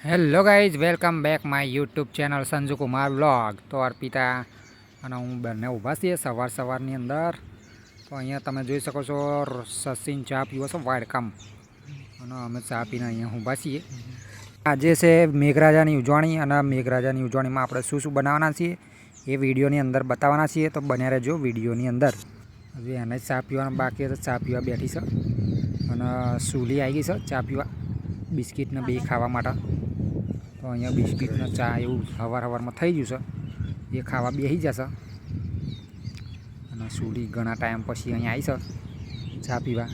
Hello guys, welcome back my YouTube channel Sanju Kumar vlog. તો અર્પિતા અને હું બંને ઊભા છીએ સવારની અંદર. તો અહીંયા તમે જોઈ શકો છો સચિન ચા પીવો છો વાડકામ, અને અમે ચા પીને અહીંયા ઊભા છીએ. આજે છે મેઘરાજાની ઉજવણી, અને મેઘરાજાની ઉજવણીમાં આપણે શું શું બનાવવાના છીએ એ વિડીયોની અંદર બતાવવાના છીએ. તો બન્યા રહેજો વિડીયોની અંદર. હજી એને ચા પીવાનું બાકી તો ચા પીવા બેઠી છે, અને સૂલી આવી ગઈ છે ચા પીવા, બિસ્કિટને બે ખાવા માટે. તો અહીંયા બિસ્કિટને ચા એવું સવારમાં થઈ ગયું છે, એ ખાવા બેસી જશે. અને સૂલી ઘણા ટાઈમ પછી અહીંયા આવી છે ચા પીવા.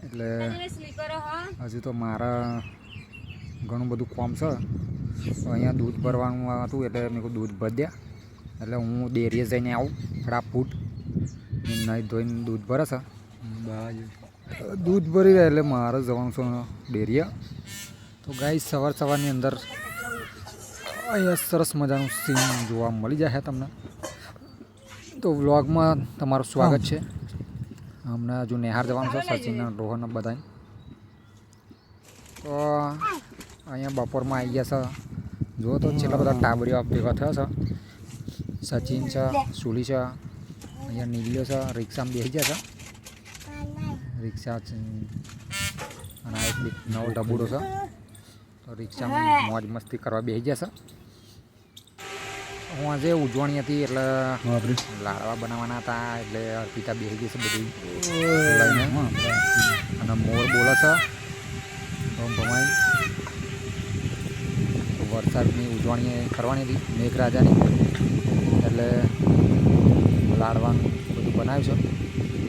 એટલે હજુ તો મારા ઘણું બધું કામ છે. તો અહીંયા દૂધ ભરવાનું હતું, એટલે મેં કહું દૂધ ભરી દે, એટલે હું ડેરીએ જઈને આવું ફટાફટ. નહીં ધોઈને દૂધ ભરે છે, દૂધ ભરી રહે એટલે મારે જવાનું છે ડેરીએ. તો ગાઈસ સવારની અંદર અહીંયા સરસ મજાનું સીન જોવા મળી જાય તમને. તો વ્લોગમાં તમારું સ્વાગત છે. હમણાં હજુ નેહાર જવાનું છે, સચિન અને રોહન બધા. તો અહીંયા બપોરમાં આવી ગયા છે. જુઓ તો છેલ્લા બધા ટાબડીઓ ભેગા થયા છે. સચિન છે, સુલી છે, અહીંયા નીલ્યો છે, રિક્ષામાં બેસી ગયા છે. રિક્ષા અને આ એક નવો ડબુડો છે. તો રિક્ષામાં મોજ મસ્તી કરવા બેસી જશે. હું આજે ઉજવણી હતી એટલે લાડવા બનાવવાના હતા, એટલે અર્પિતા બેસી જશે બધું લઈને. અને મોર બોલે છે ભમાઈ. તો વરસાદની ઉજવણી કરવાની હતી મેઘરાજાની, એટલે લાડવાનું બધું બનાવ્યું છે.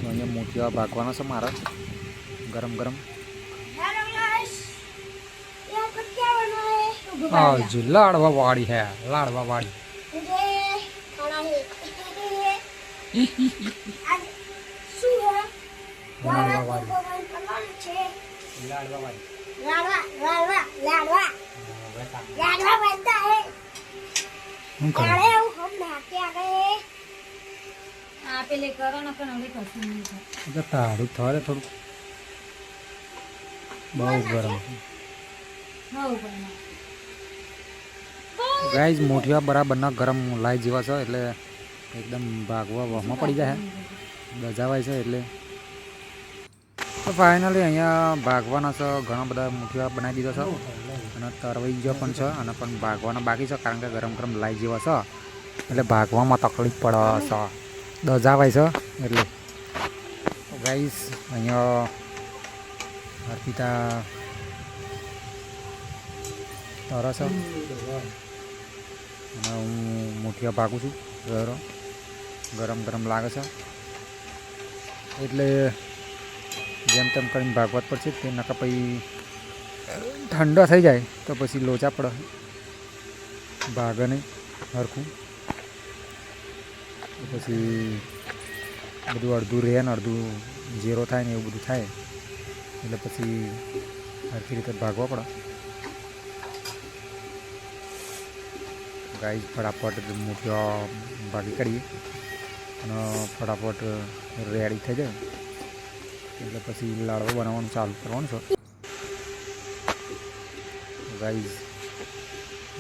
તો અહીંયા મોતિયા ભાગવાનો છે મારે ગરમ ગરમ. जी लाड़वा वाड़ी है, लाड़वा वाड़ी ताड़ू थोड़े थोड़ू बहुत गरम. ગાઈઝ મોઢિયા બરાબરના ગરમ લાઈ જેવા છે, એટલે એકદમ ભાગવા વહમાં પડી જાય, દજાવાય છે. એટલે તો ફાઇનલી અહીંયા ભાગવાના છે. ઘણા બધા મોઢિયા બનાવી દીધા છે, અને તરવાઈ ગયો પણ છે, અને પણ ભાગવાના બાકી છે, કારણ કે ગરમ ગરમ લાઈ જેવા છે, એટલે ભાગવામાં તકલીફ પડે છે, દજાવાય છે. એટલે તો ગાઈઝ અહીંયા અર્પિતા તરસ અને હું મોઠિયા ભાગું છું. ગરમ ગરમ લાગે છે, એટલે જેમ તેમ કરીને ભાગવા જ પડશે. તે નકા પછી ઠંડો થઈ જાય તો પછી લોચા પડે, ભાગે નહીં હરખું. પછી બધું અડધું રહે ને અડધું ઝેરો થાય ને એવું બધું થાય, એટલે પછી હરખી રીતે ભાગવા પડે. ગાઈઝ ફટાફટ મોઢિયા ભાગી કરીએ, અને ફટાફટ રેડી થઈ જાય, એટલે પછી લાડવા બનાવવાનું ચાલુ કરવાનું છે. ગાઈઝ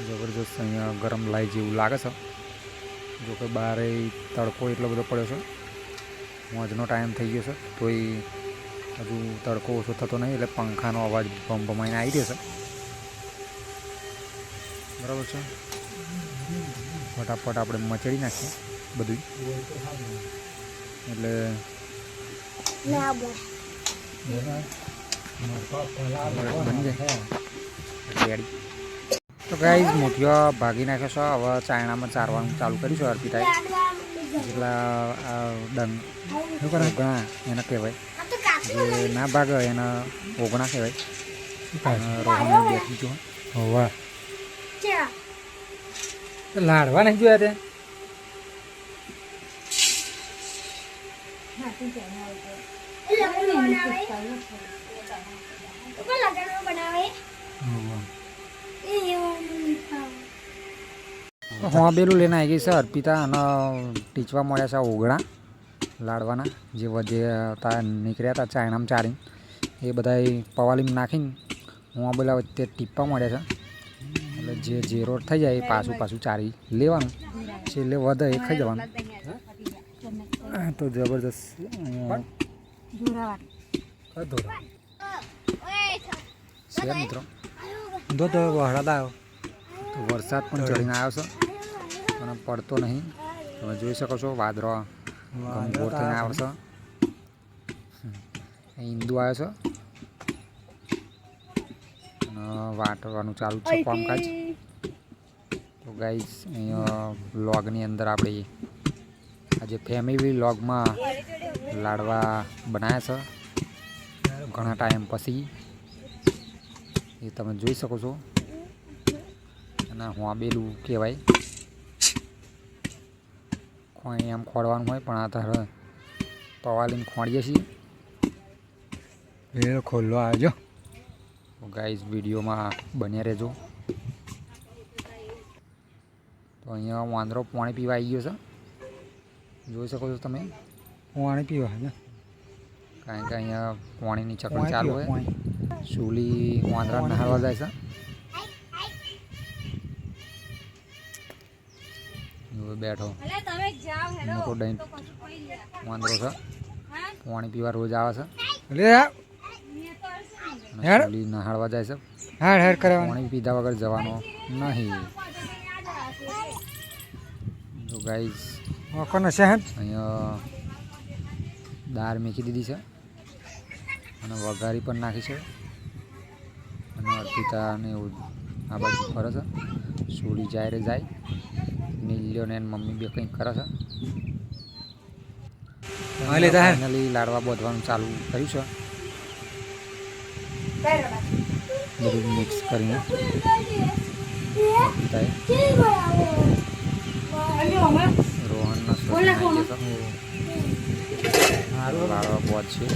જબરજસ્ત અહીંયા ગરમ લાઈ જેવું લાગે છે. જો કે બહાર તડકો એટલો બધો પડ્યો છે, મોજનો ટાઈમ થઈ ગયો છે, તોય હજુ તડકો ઓછો થતો નહીં, એટલે પંખાનો અવાજ ભમાઈને આવી રહ્યો છે. બરાબર છે. ફટાફટ આપણે મચડી નાખીએ બધું, એટલે બની જાય રેડી. તો ગાઈઝ મોઢિયા ભાગી નાખ્યો છે. હવે ચાયણામાં ચારવાનું ચાલુ કરીશું અર્પિતાએ. જેટલા ડંગ ઓગણા એને કહેવાય, જે ના ભાગે એના ઓગણા કહેવાય. રોહન બેઠી છું. વાહ, લાડવા નહીં જોયા તે. હા બેલું લઈને આવી ગઈ છે અર્પિતા, અને ટીચવા મળ્યા છે ઓગણા લાડવાના, જે વધે હતા નીકળ્યા હતા ચાયણામાં ચારીને. એ બધા પવાલીમાં નાખીને હું બોલા વચ્ચે ટીપા મળ્યા છે એટલે જે ઝેરો થઈ જાય પાછું ચારી લેવાનું છેલ્લે વધે એ ખાઈ જવાનું. તો જબરદસ્ત છે મિત્રો. તો વહરાદ આવ્યો તો વરસાદ પણ ચડીને આવ્યો છે પણ પડતો નહીં. તમે જોઈ શકો છો વાદળો ગમગોર થઈને આવે છે. હિન્દુ આવ્યો છે અને વાટવાનું ચાલુ છે કામકાજ. તો ગાઈસ અહીંયા વ્લોગની અંદર આપણે આજે ફેમિલી વ્લોગમાં લાડવા બનાવ્યા છે ઘણા ટાઈમ પછી. એ તમે જોઈ શકો છો. અને હોંબેલું કહેવાય. ખોઈ આમ ખોડવાનું હોય પણ આ તારે પવાલીને ખોડીએ છીએ. વેર ખોલવા આવજો. તો ગાઈઝ વિડીયોમાં બન્યા રહેજો. તો અહીંયા વાંદરો પાણી પીવા આવી ગયો છે. જોઈ શકો છો તમે પાણી પીવા છે કારણ કે અહીંયા પાણીની ચકડી ચાલુ હોય. સુલી વાંદરા નહાળવા જાય છે. બેઠો મોટો દહીં વાંદરો છે. પાણી પીવા રોજ આવે છે. સુલી નહાળવા જાય છે. પાણી પીધા વગર જવાનો નહીં. તો ગાઈઝ અહીંયા દાળ મેકી દીધી છે અને વઘારી પણ નાખી છે. અને અર્પિતા ને એવું આ બાજુ ફરે છે. સુલી જાય રે જાય. નીલ્યો ને મમ્મી બે કંઈક કરે છે. ફાઇનલી લાડવા બોધવાનું ચાલુ કર્યું છે. બધું મિક્સ કરીને રોહનના લાડવા બોધ છે.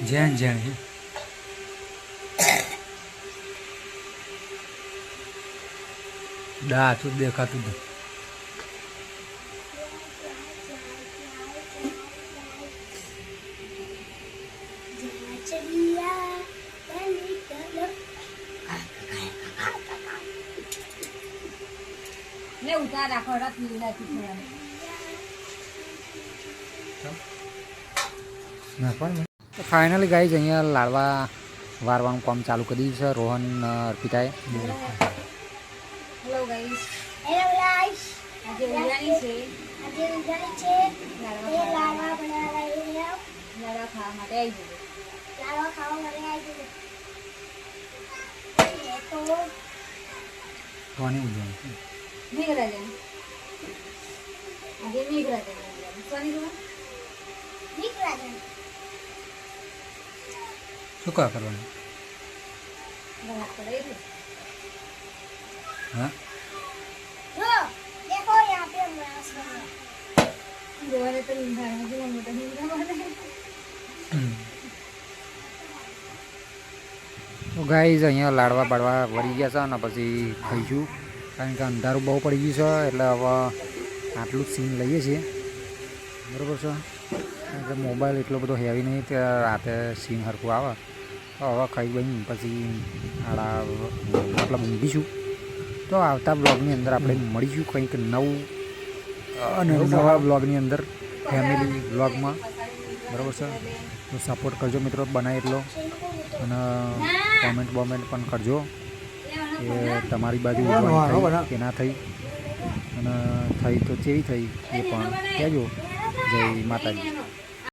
જैन जैन डा तो देखा तू ले उतार રાખો રાત લીલા તો ફાઇનલી ગાઈઝ અહીંયા લાડવા વારવાનું કામ ચાલુ કરી દીધું છે રોહન અર્પિતાએ. Hello guys. Hello guys. આજે ઉજાણી છે. લાડવા બનાવવા આવી છે. લાડવા ખાવા માટે આવી છે. લાડવા ખાવા માટે આવી છે. તો કોની ઉજાણી? મેઘરાજન. આજે મેઘરાજન. સોની કો મેઘરાજન. શું કા કરવાનું? બરાબર પડે છે. हाँ देखो यहाँ पे मांस बना गोरे तो इंसान है जो मोटा हिंदा बना તો ગાઈઝ અહીંયા લાડવા બાડવા વળી ગયા છે અને પછી ખાઈશું કારણ કે અંધારું બહુ પડી ગયું છે એટલે હવે આટલું જ સીન લઈએ છીએ. બરાબર છે કારણ કે મોબાઈલ એટલો બધો હેવી નહીં કે રાતે સીન હરખું આવે. તો હવે ખાઈ બની પછી આડા મતલબ ઊંઘીશું. તો આવતા બ્લોગની અંદર આપણે મળીશું કંઈક નવું અને નવા બ્લોગની અંદર ફેમિલી બ્લોગમાં. બરાબર છે તો સપોર્ટ કરજો મિત્રો બને એટલો અને કોમેન્ટ પણ કરજો કે તમારી બાજુ ઉજવણી કે ના થઈ અને થઈ તો કેવી થઈ એ પણ કહેજો. જય માતાજી.